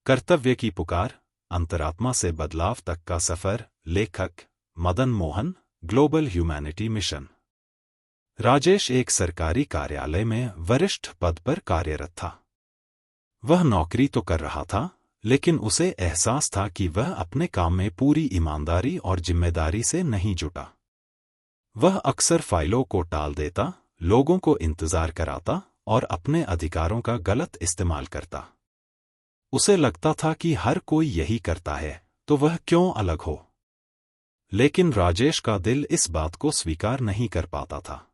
कर्तव्य की पुकार, अंतरात्मा से बदलाव तक का सफर। लेखक Madan Mohan, global humanity mission. Rajesh एक सरकारी कार्यालय में वरिष्ठ पद पर कार्यरत था। वह नौकरी तो कर रहा था, लेकिन उसे एहसास था कि वह अपने काम में पूरी ईमानदारी और जिम्मेदारी से नहीं जुटा। वह अक्सर फाइलों को टाल देता, लोगों को इंतजार कराता और अपने अधिकारों का गलत इस्तेमाल करता। उसे लगता था कि हर कोई यही करता है, तो वह क्यों अलग हो। लेकिन राजेश का दिल इस बात को स्वीकार नहीं कर पाता था।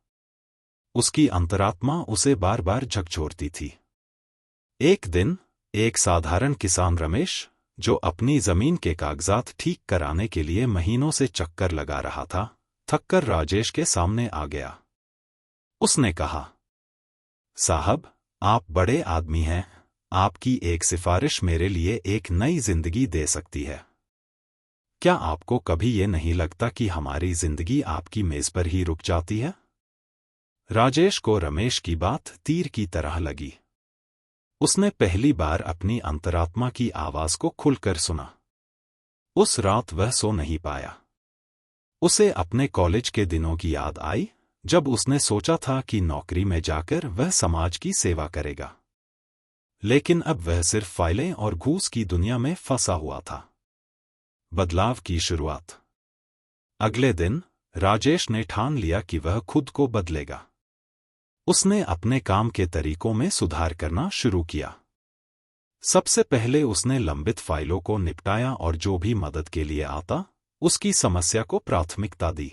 उसकी अंतरात्मा उसे बार बार झकझोरती थी। एक दिन एक साधारण किसान रमेश, जो अपनी जमीन के कागजात ठीक कराने के लिए महीनों से चक्कर लगा रहा था, थककर राजेश के सामने आ गया। उसने कहा, साहब, आप बड़े आदमी हैं, आपकी एक सिफारिश मेरे लिए एक नई जिंदगी दे सकती है। क्या आपको कभी ये नहीं लगता कि हमारी जिंदगी आपकी मेज पर ही रुक जाती है? राजेश को रमेश की बात तीर की तरह लगी। उसने पहली बार अपनी अंतरात्मा की आवाज को खुलकर सुना। उस रात वह सो नहीं पाया। उसे अपने कॉलेज के दिनों की याद आई, जब उसने सोचा था कि नौकरी में जाकर वह समाज की सेवा करेगा। लेकिन अब वह सिर्फ फाइलें और घूस की दुनिया में फंसा हुआ था। बदलाव की शुरुआत। अगले दिन राजेश ने ठान लिया कि वह खुद को बदलेगा। उसने अपने काम के तरीकों में सुधार करना शुरू किया। सबसे पहले उसने लंबित फाइलों को निपटाया और जो भी मदद के लिए आता, उसकी समस्या को प्राथमिकता दी।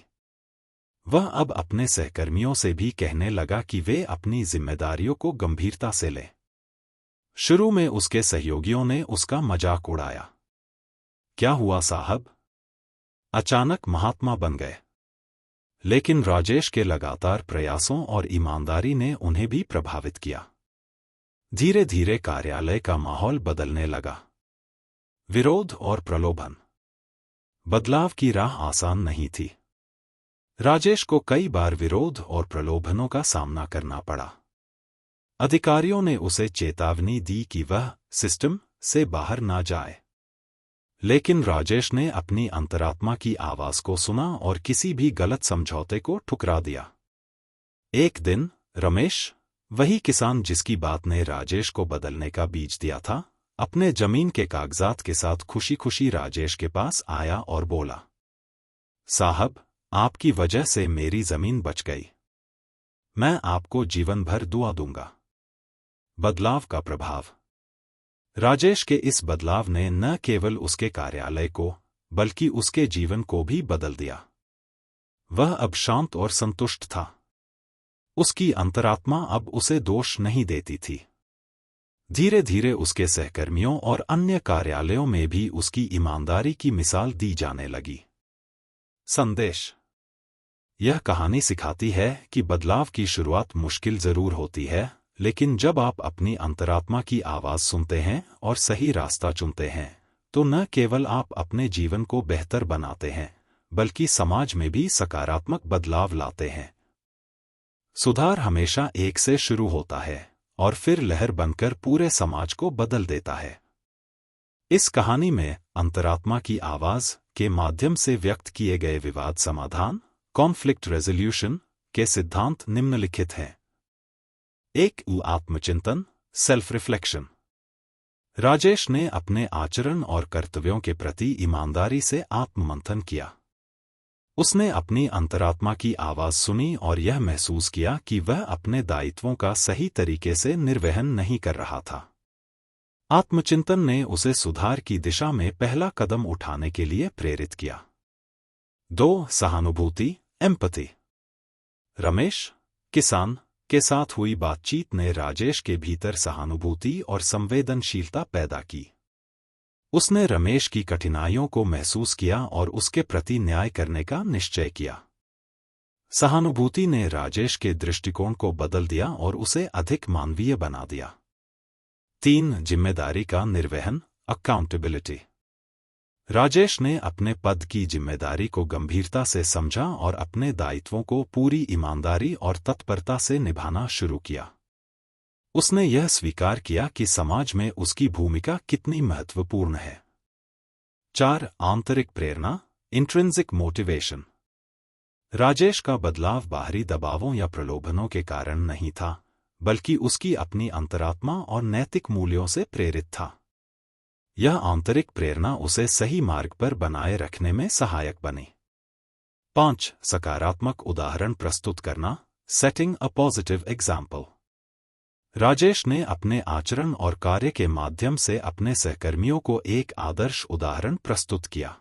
वह अब अपने सहकर्मियों से भी कहने लगा कि वे अपनी जिम्मेदारियों को गंभीरता से लें। शुरू में उसके सहयोगियों ने उसका मजाक उड़ाया। क्या हुआ साहब? अचानक महात्मा बन गए। लेकिन राजेश के लगातार प्रयासों और ईमानदारी ने उन्हें भी प्रभावित किया। धीरे धीरे कार्यालय का माहौल बदलने लगा। विरोध और प्रलोभन। बदलाव की राह आसान नहीं थी। राजेश को कई बार विरोध और प्रलोभनों का सामना करना पड़ा। अधिकारियों ने उसे चेतावनी दी कि वह सिस्टम से बाहर ना जाए। लेकिन राजेश ने अपनी अंतरात्मा की आवाज को सुना और किसी भी गलत समझौते को ठुकरा दिया। एक दिन रमेश, वही किसान जिसकी बात ने राजेश को बदलने का बीज दिया था, अपने जमीन के कागजात के साथ खुशी खुशी राजेश के पास आया और बोला, साहब, आपकी वजह से मेरी जमीन बच गई। मैं आपको जीवन भर दुआ दूंगा। बदलाव का प्रभाव। राजेश के इस बदलाव ने न केवल उसके कार्यालय को, बल्कि उसके जीवन को भी बदल दिया। वह अब शांत और संतुष्ट था। उसकी अंतरात्मा अब उसे दोष नहीं देती थी। धीरे धीरे उसके सहकर्मियों और अन्य कार्यालयों में भी उसकी ईमानदारी की मिसाल दी जाने लगी। संदेश। यह कहानी सिखाती है कि बदलाव की शुरुआत मुश्किल जरूर होती है, लेकिन जब आप अपनी अंतरात्मा की आवाज सुनते हैं और सही रास्ता चुनते हैं, तो न केवल आप अपने जीवन को बेहतर बनाते हैं, बल्कि समाज में भी सकारात्मक बदलाव लाते हैं। सुधार हमेशा एक से शुरू होता है और फिर लहर बनकर पूरे समाज को बदल देता है। इस कहानी में अंतरात्मा की आवाज के माध्यम से व्यक्त किए गए विवाद समाधान, कॉन्फ्लिक्ट रेजोल्यूशन के सिद्धांत निम्नलिखित हैं। 1. आत्मचिंतन, सेल्फ रिफ्लेक्शन। राजेश ने अपने आचरण और कर्तव्यों के प्रति ईमानदारी से आत्ममंथन किया। उसने अपनी अंतरात्मा की आवाज सुनी और यह महसूस किया कि वह अपने दायित्वों का सही तरीके से निर्वहन नहीं कर रहा था। आत्मचिंतन ने उसे सुधार की दिशा में पहला कदम उठाने के लिए प्रेरित किया। 2. सहानुभूति, एम्पैथी। रमेश, किसान, के साथ हुई बातचीत ने राजेश के भीतर सहानुभूति और संवेदनशीलता पैदा की। उसने रमेश की कठिनाइयों को महसूस किया और उसके प्रति न्याय करने का निश्चय किया। सहानुभूति ने राजेश के दृष्टिकोण को बदल दिया और उसे अधिक मानवीय बना दिया। 3. जिम्मेदारी का निर्वहन, अकाउंटेबिलिटी। राजेश ने अपने पद की जिम्मेदारी को गंभीरता से समझा और अपने दायित्वों को पूरी ईमानदारी और तत्परता से निभाना शुरू किया। उसने यह स्वीकार किया कि समाज में उसकी भूमिका कितनी महत्वपूर्ण है। 4. आंतरिक प्रेरणा, इंट्रिंसिक मोटिवेशन। राजेश का बदलाव बाहरी दबावों या प्रलोभनों के कारण नहीं था, बल्कि उसकी अपनी अंतरात्मा और नैतिक मूल्यों से प्रेरित था। यह आंतरिक प्रेरणा उसे सही मार्ग पर बनाए रखने में सहायक बनी। 5. सकारात्मक उदाहरण प्रस्तुत करना, setting a positive example. Rajesh ने अपने आचरण और कार्य के माध्यम से अपने सहकर्मियों को एक आदर्श उदाहरण प्रस्तुत किया।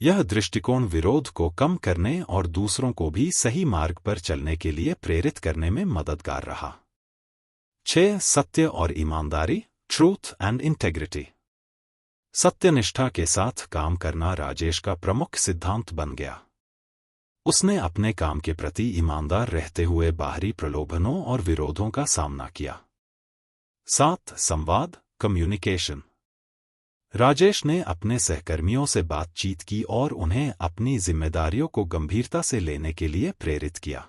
यह दृष्टिकोण विरोध को कम करने और दूसरों को भी सही मार्ग पर चलने के लिए प्रेरित करने में मददगार रहा। 6. सत्य और ईमानदारी, ट्रूथ एंड इंटेग्रिटी। सत्यनिष्ठा के साथ काम करना राजेश का प्रमुख सिद्धांत बन गया। उसने अपने काम के प्रति ईमानदार रहते हुए बाहरी प्रलोभनों और विरोधों का सामना किया। 7. संवाद, कम्युनिकेशन। राजेश ने अपने सहकर्मियों से बातचीत की और उन्हें अपनी जिम्मेदारियों को गंभीरता से लेने के लिए प्रेरित किया।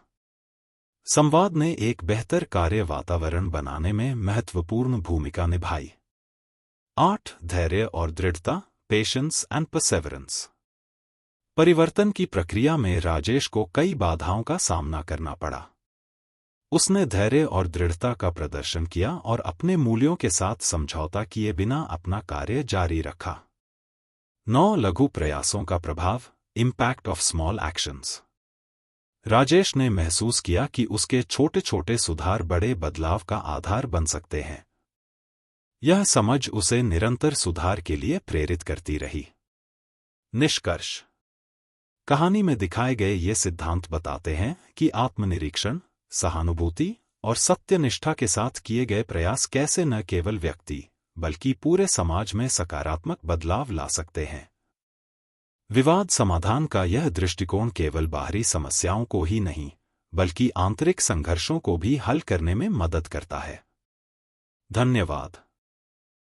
संवाद ने एक बेहतर कार्य वातावरण बनाने में महत्वपूर्ण भूमिका निभाई। 8. धैर्य और दृढ़ता, पेशेंस एंड परसेवरेंस। परिवर्तन की प्रक्रिया में राजेश को कई बाधाओं का सामना करना पड़ा। उसने धैर्य और दृढ़ता का प्रदर्शन किया और अपने मूल्यों के साथ समझौता किए बिना अपना कार्य जारी रखा। 9. लघु प्रयासों का प्रभाव, impact of small actions. Rajesh ने महसूस किया कि उसके छोटे छोटे सुधार बड़े बदलाव का आधार बन सकते हैं। यह समझ उसे निरंतर सुधार के लिए प्रेरित करती रही। निष्कर्ष। कहानी में दिखाए गए ये सिद्धांत बताते हैं कि आत्मनिरीक्षण, सहानुभूति और सत्यनिष्ठा के साथ किए गए प्रयास कैसे न केवल व्यक्ति बल्कि पूरे समाज में सकारात्मक बदलाव ला सकते हैं। विवाद समाधान का यह दृष्टिकोण केवल बाहरी समस्याओं को ही नहीं, बल्कि आंतरिक संघर्षों को भी हल करने में मदद करता है। धन्यवाद।